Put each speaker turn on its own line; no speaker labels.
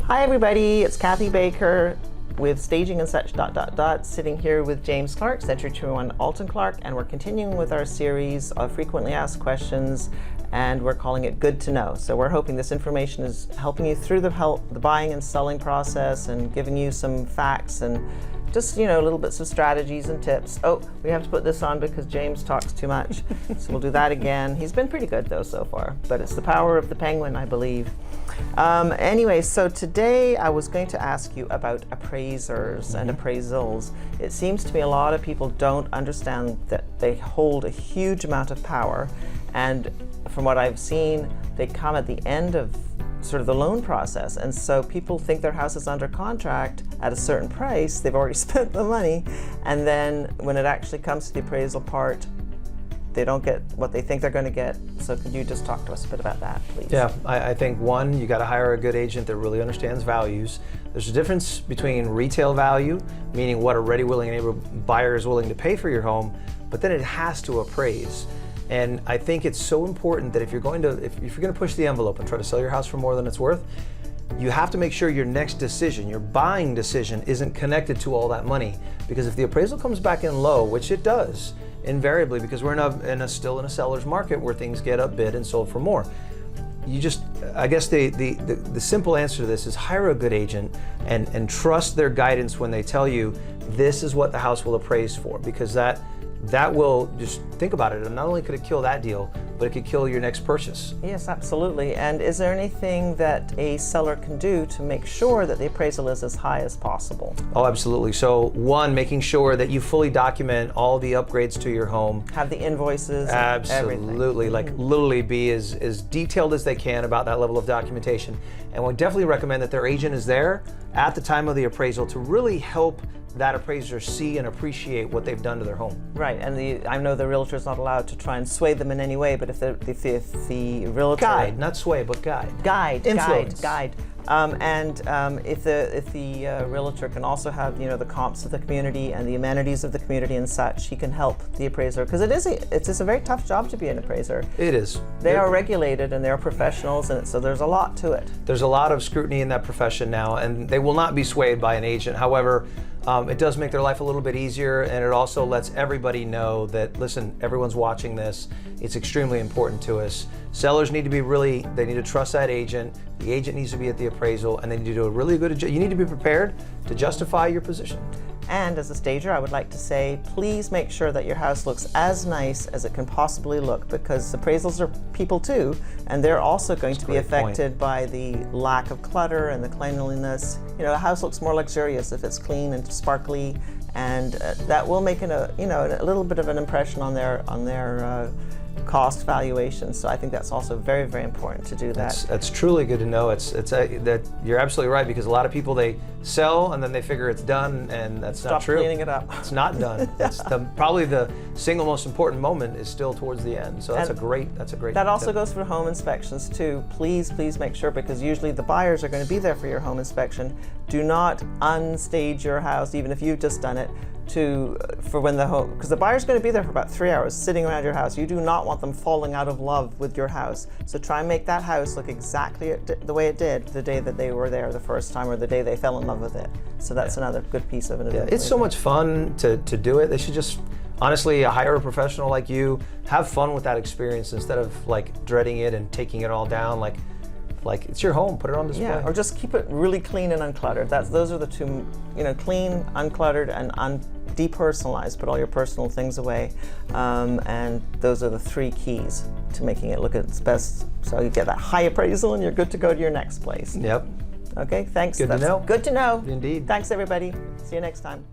Hi everybody, it's Cathy Baker with Staging and Such ... sitting here with James Clark, Century 21 Alton Clark, and we're continuing with our series of frequently asked questions, and we're calling it Good to Know. So we're hoping this information is helping you through the buying and selling process and giving you some facts and just, little bits of strategies and tips. Oh, we have to put this on because James talks too much. So we'll do that again. He's been pretty good though so far, but it's the power of the penguin, I believe. Anyway, so today I was going to ask you about appraisers and appraisals. It seems to me a lot of people don't understand that they hold a huge amount of power, and from what I've seen, they come at the end of sort of the loan process, and so people think their house is under contract at a certain price, they've already spent the money, and then when it actually comes to the appraisal part, they don't get what they think they're going to get. So could you just talk to us a bit about that, please?
Yeah, I think one, you got to hire a good agent that really understands values. There's a difference between retail value, meaning what a ready, willing, and able buyer is willing to pay for your home, but then it has to appraise. And I think it's so important that if you're going to push the envelope and try to sell your house for more than it's worth, you have to make sure your next decision, your buying decision, isn't connected to all that money. Because if the appraisal comes back in low, which it does, invariably, because we're still in a seller's market where things get upbid and sold for more. I guess the simple answer to this is hire a good agent and trust their guidance when they tell you this is what the house will appraise for, because that will, just think about it, and not only could it kill that deal, but it could kill your next purchase.
Yes, absolutely. And is there anything that a seller can do to make sure that the appraisal is as high as possible?
Oh, absolutely. So one, making sure that you fully document all the upgrades to your home.
Have the invoices.
Absolutely.
And
like literally be as detailed as they can about that level of documentation. And we definitely recommend that their agent is there at the time of the appraisal to really help that appraiser see and appreciate what they've done to their home.
Right, and I know the realtor is not allowed to try and sway them in any way, but if the realtor...
Guide, not sway, but guide.
Influence.
Guide.
If the realtor can also have the comps of the community and the amenities of the community and such, he can help the appraiser, because it's a very tough job to be an appraiser.
It is.
They are regulated and they're professionals, and so there's a lot to it.
There's a lot of scrutiny in that profession now, and they will not be swayed by an agent. However, it does make their life a little bit easier, and it also lets everybody know that, listen, everyone's watching this. It's extremely important to us. Sellers need to be they need to trust that agent. The agent needs to be at the appraisal, and they need to do a really good job. You need to be prepared to justify your position.
And as a stager, I would like to say, please make sure that your house looks as nice as it can possibly look, because appraisals are people too, and they're also going to be affected by the lack of clutter and the cleanliness. A house looks more luxurious if it's clean and sparkly, and that will make a little bit of an impression on their cost valuation. So I think that's also very, very important to do that.
That's truly good to know. That you're absolutely right, because a lot of people, they sell and then they figure it's done, and that's not true.
Stop cleaning it up.
It's not done. It's probably the single most important moment is still towards the end. So that's a great
That also goes for home inspections too. Please make sure, because usually the buyers are going to be there for your home inspection. Do not unstage your house, even if you've just done it, because the buyer's going to be there for about 3 hours sitting around your house. You do not want them falling out of love with your house. So try and make that house look exactly the way it did the day that they were there the first time, or the day they fell in love with it. So that's another good piece of it.
Yeah, it's so much fun to do it. They should just honestly hire a professional like you. Have fun with that experience instead of dreading it and taking it all down. Like it's your home, put it on display.
Yeah, or just keep it really clean and uncluttered. Those are the two, clean, uncluttered, and depersonalized. Put all your personal things away, and those are the 3 keys to making it look at its best. So you get that high appraisal, and you're good to go to your next place.
Yep.
Okay, thanks.
Good to know.
Good to know.
Indeed.
Thanks, everybody. See you next time.